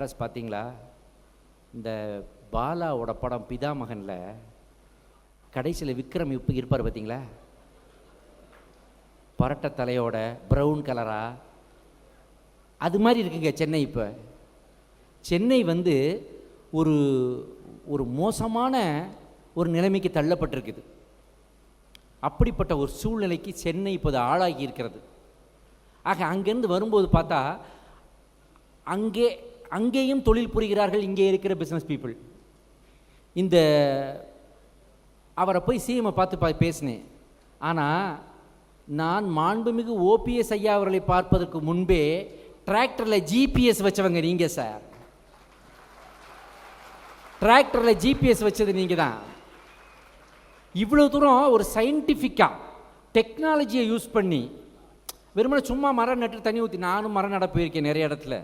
மெட்ராஸ் பார்த்தீங்களா? இந்த பாலாவோட படம் பிதாமகனில் கடைசியில் விக்ரம் இப்போ இருப்பார் பார்த்தீங்களா? பரட்ட தலையோட ப்ரௌன் கலரா அது மாதிரி இருக்குங்க சென்னை. இப்போ சென்னை வந்து ஒரு ஒரு மோசமான ஒரு நிலைமைக்கு தள்ளப்பட்டிருக்குது. அப்படிப்பட்ட ஒரு சூழ்நிலைக்கு சென்னை இப்போது ஆளாகி இருக்கிறது. ஆக அங்கேருந்து வரும்போது பார்த்தா அங்கேயும் தொழில் புரிகிறார்கள் இங்கே இருக்கிற பிஸ்னஸ் பீப்புள். இந்த அவரை போய் சிஎம்ஐ பார்த்து பேசினேன். ஆனால் நான் மாண்புமிகு ஓபிஎஸ் ஐயா அவர்களை பார்ப்பதற்கு முன்பே டிராக்டரில் ஜிபிஎஸ் வச்சவங்க நீங்கள் சார். டிராக்டரில் ஜிபிஎஸ் வச்சது நீங்கள் தான். இவ்வளோ தூரம் ஒரு சயின்டிஃபிக்காக டெக்னாலஜியை யூஸ் பண்ணி வெறுமனே சும்மா மரம் நட்டு தண்ணி ஊற்றி, நானும் மரம் நட போயிருக்கேன் நிறைய இடத்துல.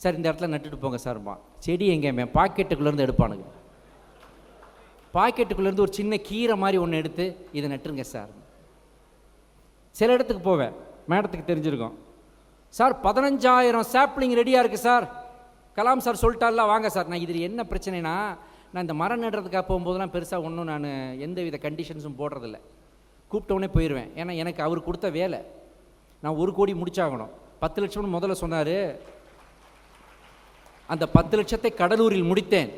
சார் இந்த இடத்துல நட்டுட்டு போங்க சார்மா. செடி எங்கேயுமே பாக்கெட்டுக்குள்ளேருந்து எடுப்பானுங்க. பாக்கெட்டுக்குள்ளேருந்து ஒரு சின்ன கீரை மாதிரி ஒன்று எடுத்து இதை நட்டுருங்க சார். சில இடத்துக்கு போவேன், மேடத்துக்கு தெரிஞ்சிருக்கோம். சார் 15,000 சாப்ளிங் ரெடியாக இருக்குது சார், கலாம் சார் சொல்லிட்டார்ல வாங்க சார். நான் இதில் என்ன பிரச்சனைனா, நான் இந்த மரம் நடுறதுக்காக போகும்போதெல்லாம் பெருசாக ஒன்றும் நான் எந்த வித கண்டிஷன்ஸும் போடுறதில்ல. கூப்பிட்டவுடனே போயிடுவேன். ஏன்னா எனக்கு அவர் கொடுத்த வேலை, நான் 1 கோடி முடிச்சாகணும். 10 லட்சம்னு முதல்ல சொன்னார். அந்த 10 லட்சத்தை கடலூரில் முடித்தேன்.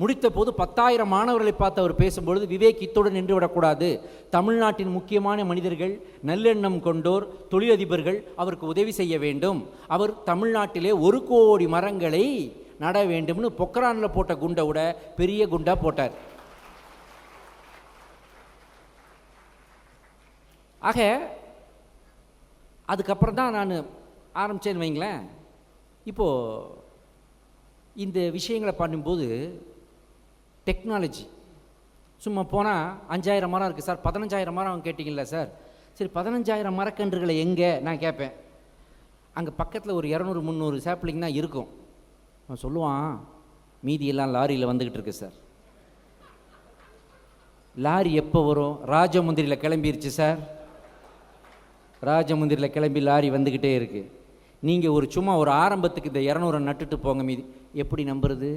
முடித்த போது 10,000 மாணவர்களை பார்த்து அவர் பேசும்பொழுது, விவேக் இத்துடன் நின்று விடக்கூடாது, தமிழ்நாட்டின் முக்கியமான மனிதர்கள், நல்லெண்ணம் கொண்டோர், தொழிலதிபர்கள் அவருக்கு உதவி செய்ய வேண்டும். அவர் தமிழ்நாட்டிலே 1 கோடி மரங்களை நட வேண்டும்னு பொக்ரானில் போட்ட குண்டை விட பெரிய குண்டா போட்டார். ஆக அதுக்கப்புறம் தான் நான் ஆரம்பித்தேன்னு வைங்களேன். இப்போது இந்த விஷயங்களை பண்ணும்போது டெக்னாலஜி சும்மா போனால் 5,000 மரம் இருக்குது சார், 15,000 மரம் கேட்டிங்களா சார், சரி 15,000 மரக்கன்றுகளை எங்கே நான் கேட்பேன். அங்கே பக்கத்தில் ஒரு 200-300 சாப்ளிங் தான் இருக்கும். அவன் சொல்லுவான், மீதியெல்லாம் லாரியில் வந்துக்கிட்டு இருக்கு சார். லாரி எப்போ வரும்? ராஜமுந்திரியில் கிளம்பிருச்சு சார். ராஜமுந்திரியில் கிளம்பி லாரி வந்துக்கிட்டே இருக்குது. நீங்கள் ஒரு சும்மா ஒரு ஆரம்பத்துக்கு இந்த 200 நட்டுட்டு போங்க, மீதி எப்படி நம்புறது?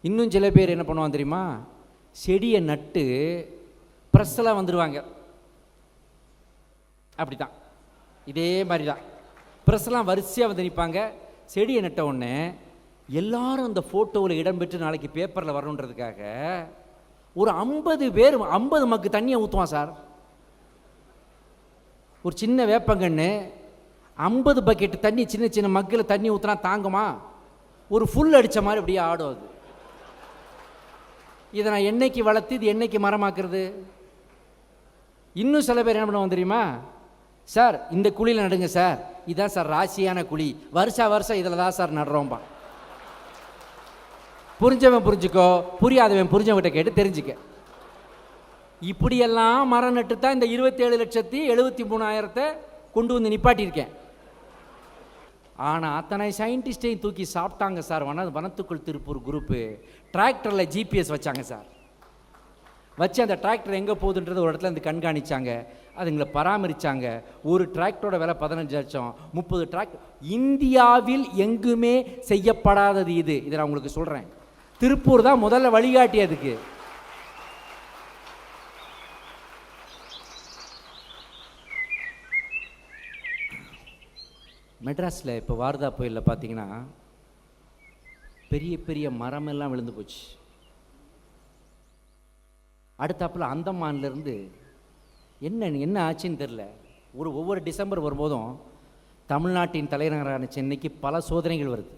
இன்னும் சில பேர் என்ன பண்ணுவான் தெரியுமா, செடியை நட்டு ப்ரெஸ்ஸெல்லாம் வந்துடுவாங்க. அப்படி தான், இதே மாதிரி தான் ப்ரெஸ்ஸெல்லாம் வரிசையாக வந்து நிற்பாங்க. செடியை நட்ட உடனே எல்லாரும் அந்த ஃபோட்டோவில் இடம்பெற்று நாளைக்கு பேப்பரில் வரணுன்றதுக்காக ஒரு 50 பேர் 50 மக்கு தண்ணியை ஊற்றுவான் சார். ஒரு சின்ன வேப்பங்கன்று 50 பக்கெட்டு தண்ணி சின்ன சின்ன மக்கில் தண்ணி ஊற்றினா தாங்குமா? ஒரு ஃபுல் அடித்த மாதிரி அப்படியே ஆடும் அது. இதை நான் என்னைக்கு வளர்த்து இது என்னைக்கு மரமாக்குறது? இன்னும் சில பேர் என்ன பண்ணுவோம் தெரியுமா, சார் இந்த குழியில் நடுங்க சார், இதுதான் சார் ராசியான குழி, வருஷம் இதில் தான் சார் நடுறோம்பா. புரிஞ்சவன் புரிஞ்சுக்கோ, புரியாதவன் புரிஞ்சவங்கிட்ட கேட்டு தெரிஞ்சுக்க. இப்படியெல்லாம் மரம் நட்டு தான் இந்த 27,73,000 கொண்டு வந்து நிப்பாட்டியிருக்கேன். ஆனால் அத்தனை சயின்டிஸ்டையும் தூக்கி சாப்பிட்டாங்க சார். வனத்துக்குள் திருப்பூர் குரூப்பு டிராக்டரில் ஜிபிஎஸ் வச்சாங்க சார். வச்சு அந்த டிராக்டர் எங்கே போகுதுன்றது ஒரு இடத்துல இருந்து கண்காணிச்சாங்க, அதுங்களை பராமரித்தாங்க. ஒரு டிராக்டரோட விலை 15 லட்சம். 30 டிராக்டர் இந்தியாவில் எங்குமே செய்யப்படாதது இது. இதை நான் உங்களுக்கு சொல்கிறேன். திருப்பூர் தான் முதல்ல வழிகாட்டி அதுக்கு. மெட்ராஸில் இப்போ வார்தா புயலில் பார்த்தீங்கன்னா பெரிய பெரிய மரமெல்லாம் விழுந்து போச்சு. அடுத்தாப்புல அந்தமான்லேருந்து என்ன ஆச்சுன்னு தெரில. ஒவ்வொரு டிசம்பர் வரும்போதும் தமிழ்நாட்டின் தலைநகரான சென்னைக்கு பல சோதனைகள் வருது.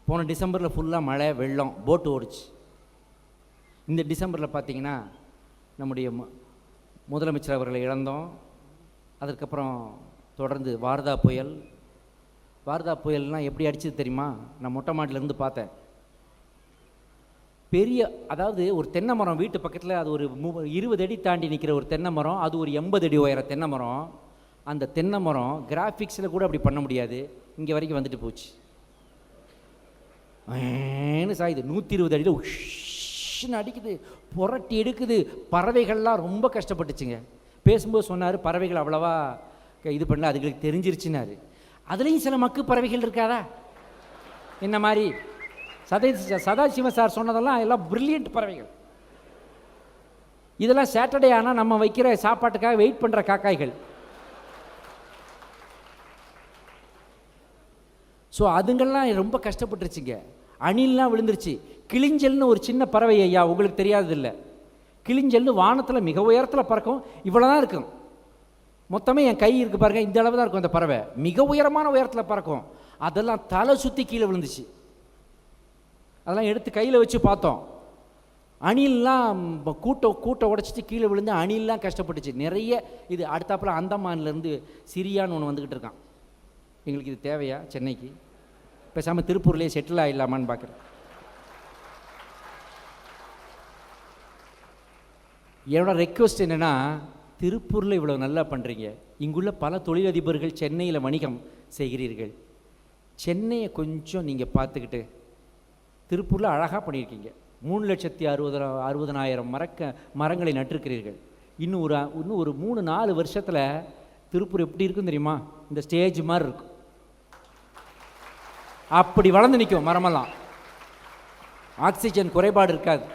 போன டிசம்பரில் ஃபுல்லாக மழை வெள்ளம், போட்டு ஓடிச்சு. இந்த டிசம்பரில் பார்த்தீங்கன்னா நம்முடைய முதலமைச்சர் அவர்களை இழந்தோம். அதற்கப்புறம் தொடர்ந்து வார்தா புயல்னால் எப்படி அடிச்சது தெரியுமா? நான் மொட்டை மாடிலேருந்து பார்த்தேன். பெரிய, அதாவது ஒரு தென்னை மரம் வீட்டு பக்கத்தில், அது ஒரு 20 அடி தாண்டி நிற்கிற ஒரு தென்னை மரம், அது ஒரு 80 அடி உயர தென்னை மரம். அந்த தென்னை மரம் கிராஃபிக்ஸில் கூட அப்படி பண்ண முடியாது, இங்கே வரைக்கும் வந்துட்டு போச்சு. சாயுது 120 அடியில் உஷ்ன்னு அடிக்குது, புரட்டி எடுக்குது. பறவைகள்லாம் ரொம்ப கஷ்டப்பட்டுச்சுங்க. பேசும்போது சொன்னார், பறவைகள் அவ்வளவா இது பண்ணல, அதுகளுக்கு தெரிஞ்சிருச்சுன்னாரு. அதுலேயும் சில மக்கு பறவைகள் இருக்காதா? இந்த மாதிரி சதாசிவம் சார் சொன்னதெல்லாம் எல்லாம் பிரில்லியன்ட் பறவைகள். இதெல்லாம் சாட்டர்டே ஆனால் நம்ம வைக்கிற சாப்பாட்டுக்காக வெயிட் பண்ணுற காக்காய்கள். ஸோ அதுங்கெல்லாம் ரொம்ப கஷ்டப்பட்டுருச்சுங்க. அணில்லாம் விழுந்துருச்சு. கிளிஞ்சல்னு ஒரு சின்ன பறவை ஐயா, உங்களுக்கு தெரியாததில்லை. கிளிஞ்சல்னு வானத்தில் மிக உயரத்தில் பறக்கும். இவ்வளோ தான் இருக்கும், மொத்தமே என் கை இருக்குது பாருங்க, இந்த அளவு தான் இருக்கும் அந்த பறவை. மிக உயரமான உயரத்தில் பறக்கும். அதெல்லாம் தலை சுற்றி கீழே விழுந்துச்சு. அதெல்லாம் எடுத்து கையில் வச்சு பார்த்தோம். அணில்லாம் கூட்டை உடைச்சிட்டு கீழே விழுந்து அணில்லாம் கஷ்டப்பட்டுச்சு நிறைய. இது அடுத்தாப்புல அந்தமான்லேருந்து சிரியான்னு ஒன்று வந்துக்கிட்டு இருக்கான். எங்களுக்கு இது தேவையா? சென்னைக்கு பேசாமல் திருப்பூர்லேயே செட்டில் ஆகிடலாமான்னு பார்க்குறேன். என்னோட ரெக்வஸ்ட் என்னென்னா, திருப்பூரில் இவ்வளோ நல்லா பண்ணுறீங்க, இங்குள்ள பல தொழிலதிபர்கள் சென்னையில் வணிகம் செய்கிறீர்கள், சென்னையை கொஞ்சம் நீங்கள் பார்த்துக்கிட்டு திருப்பூரில் அழகாக பண்ணியிருக்கீங்க. 3,60,000 மரங்களை நட்டிருக்கிறீர்கள். இன்னும் ஒரு 3-4 வருஷத்தில் திருப்பூர் எப்படி இருக்கும் தெரியுமா? இந்த ஸ்டேஜ் மாதிரி இருக்கும். அப்படி வளர்ந்து நிற்கும் மரமெல்லாம். ஆக்சிஜன் குறைபாடு இருக்காது.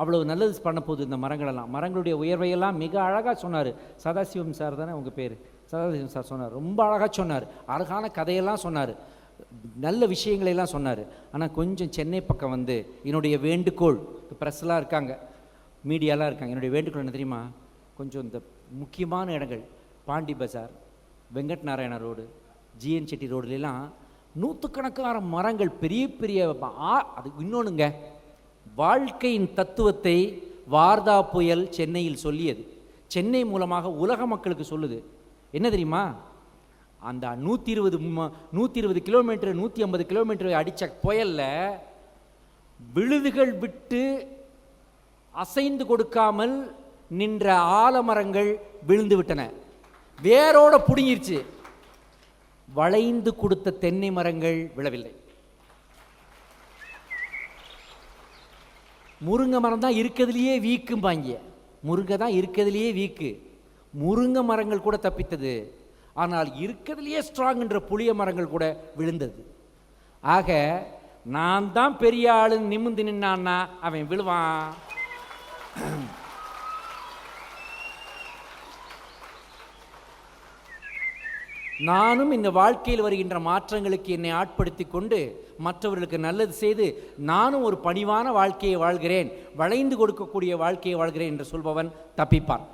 அவ்வளவு நல்லது பண்ண போகுது இந்த மரங்களெல்லாம். மரங்களுடைய உயர்வையெல்லாம் மிக அழகாக சொன்னார். சதாசிவம் சார் தானே உங்கள் பேர்? சதாசிவம் சார் சொன்னார், ரொம்ப அழகாக சொன்னார். அழகான கதையெல்லாம் சொன்னார், நல்ல விஷயங்களெல்லாம் சொன்னார். ஆனால் கொஞ்சம் சென்னை பக்கம் வந்து என்னுடைய வேண்டுகோள், ப்ரெஸ்லாம் இருக்காங்க, மீடியாலாம் இருக்காங்க, என்னுடைய வேண்டுகோள் என்ன தெரியுமா? கொஞ்சம் இந்த முக்கியமான இடங்கள், பாண்டி பஜார், வெங்கட் நாராயண ரோடு, ஜிஎன் செட்டி ரோடுலாம் நூற்றுக்கணக்கான மரங்கள், பெரிய பெரிய. அது இன்னொன்றுங்க, வாழ்க்கையின் தத்துவத்தை வார்தா புயல் சென்னையில் சொல்லியது. சென்னை மூலமாக உலக மக்களுக்கு சொல்லுது. என்ன தெரியுமா? அந்த 120 கிலோமீட்டர் 150 கிலோமீட்டர் அடித்த புயலில் விழுதுகள் விட்டு அசைந்து கொடுக்காமல் நின்ற ஆலமரங்கள் விழுந்து விட்டன, வேரோட புடுங்கிருச்சு. வளைந்து கொடுத்த தென்னை மரங்கள் விழவில்லை. முருங்கை மரம் தான் இருக்கிறதுலையே வீக்கும்பாங்க. முருங்கை தான் இருக்கிறதுலையே வீக்கு. முருங்கை மரங்கள் கூட தப்பித்தது. ஆனால் இருக்கிறதுலையே ஸ்ட்ராங்ன்ற புளிய மரங்கள் கூட விழுந்தது. ஆக நான் தான் பெரிய ஆளு நிமிந்து நின்னான்னா அவன் விழுவான். நானும் இந்த வாழ்க்கையில் வருகின்ற மாற்றங்களுக்கு என்னை ஆட்படுத்தி கொண்டு மற்றவர்களுக்கு நல்லது செய்து நானும் ஒரு பணிவான வாழ்க்கையை வாழ்கிறேன், வளைந்து கொடுக்கக்கூடிய வாழ்க்கையை வாழ்கிறேன் என்று சொல்பவன் தப்பிப்பான்.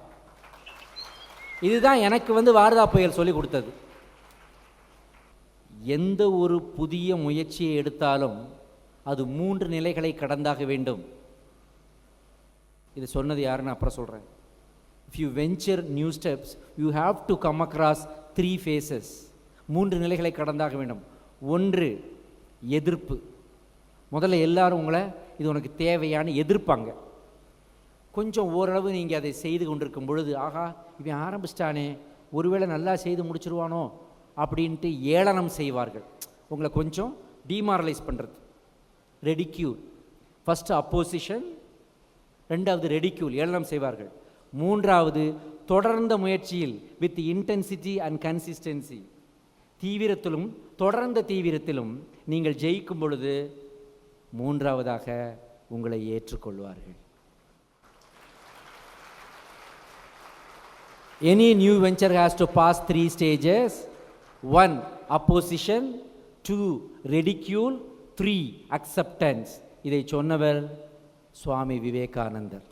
இதுதான் எனக்கு வாரதா புயல் சொல்லிக் கொடுத்தது. எந்த ஒரு புதிய முயற்சியை எடுத்தாலும் அது 3 நிலைகளை கடந்தாக வேண்டும். இது சொன்னது யாருன்னு அப்புறம் சொல்கிறேன். If you venture new steps, you have to come across 3 phases. 3 நிலைகளை கடந்தாக வேண்டும். 1, எதிர்ப்பு. முதல்ல எல்லாரும் உங்களை இது உனக்கு தேவையான எதிர்ப்பாங்க. கொஞ்சம் ஓரளவு நீங்கள் அதை செய்து கொண்டிருக்கும் பொழுது, ஆகா இவன் ஆரம்பிச்சிட்டானே, ஒருவேளை நல்லா செய்து முடிச்சிருவானோ அப்படின்ட்டு ஏளனம் செய்வார்கள். உங்களை கொஞ்சம் டிமாரலைஸ் பண்ணுறது. ரெடிக்யூல். ஃபஸ்ட்டு அப்போசிஷன், 2வது ரெடிக்யூல், ஏளனம் செய்வார்கள். 3வது தொடர்ந்த முயற்சியில் வித் இன்டென்சிட்டி அண்ட் கன்சிஸ்டன்சி, தீவிரத்திலும் தொடர்ந்த தீவிரத்திலும் நீங்கள் ஜெயிக்கும் பொழுது 3வதாக உங்களை ஏற்றுக்கொள்வார்கள். Any new venture has to pass 3 stages. 1, opposition. 2, ridicule. 3, acceptance. இதை சொன்னவர் சுவாமி விவேகானந்தர்.